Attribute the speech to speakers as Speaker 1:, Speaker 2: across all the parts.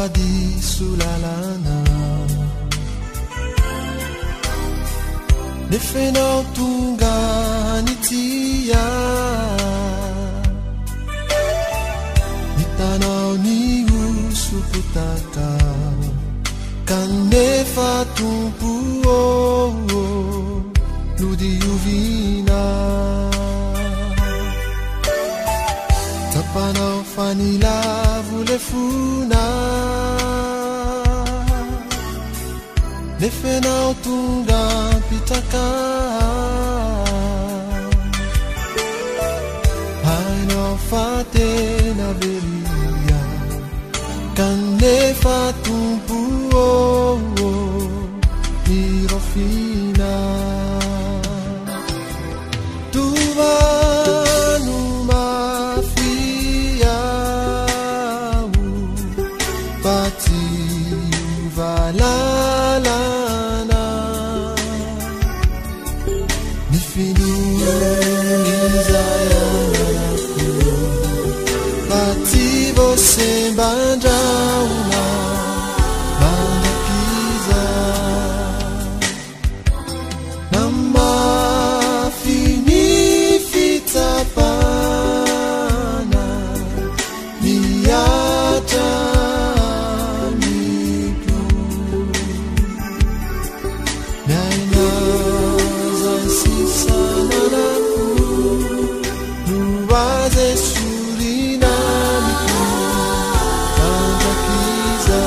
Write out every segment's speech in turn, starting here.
Speaker 1: di sulalana nefenao tonga nitia nitanao ni usuputaka kanefa tumpu ludiuvina tapanao fanila vulefuna nefenao tunga pitaka hainao fate na belia kanefa tumpu mirofina tuvanu mafiau pati valalana nifinunizayanaku pati você bandrauna bandakiza nama finifitapana niata miku nainaza sisananaku nuwaze surinamiku bandakiza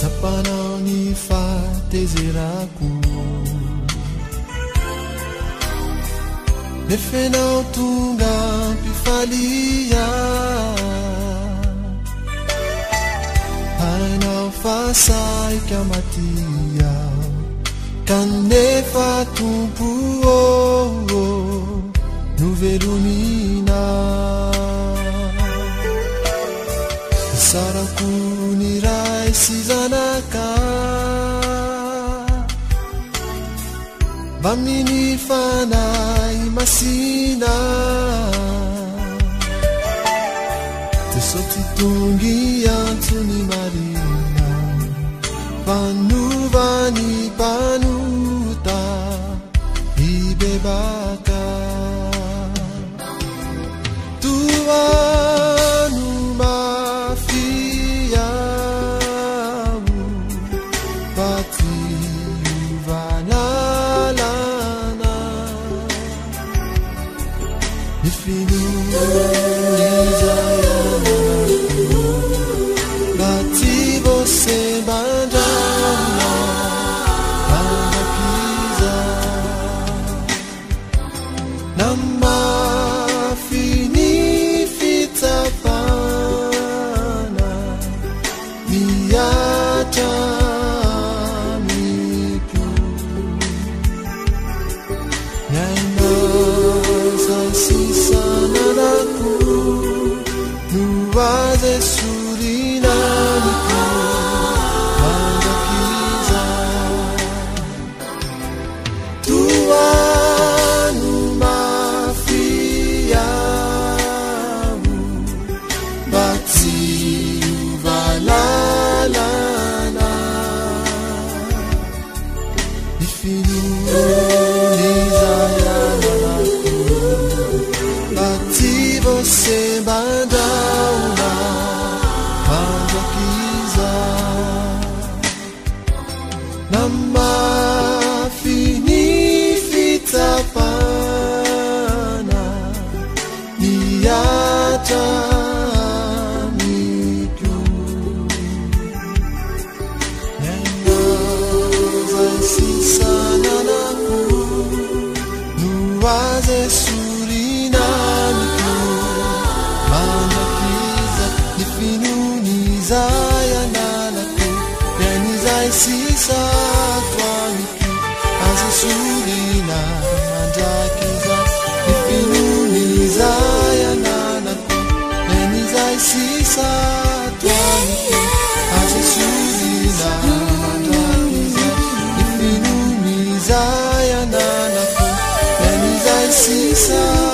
Speaker 1: tapanao ni fatezeraku nefenao tunga pifalia hainao fasai kamatia kanefa tumpu nuvelumina sarakuni rai sizanaka vamini fanai masina tesotitungi antuni marina vanuvani panuta ibebaka tuanu mafiau pati valalana nifinunizayanaku pati você bandrauna bandakiza nama finifitapana miata miku nainaza sisananaku nuwaze surinamiku bandakiza tuanu mafiau pati valalana nifinunizayanaku pati você bandrauna bandakiza nama finifitapana niata miku nainaza sisananaku nuwaze surinamiku bandakiza nifinunizayanaku yanizai sisatwamiku azisurina mandakiza nifinunizayanaku yanizai sisa Zaya nanako, yani zai sisa.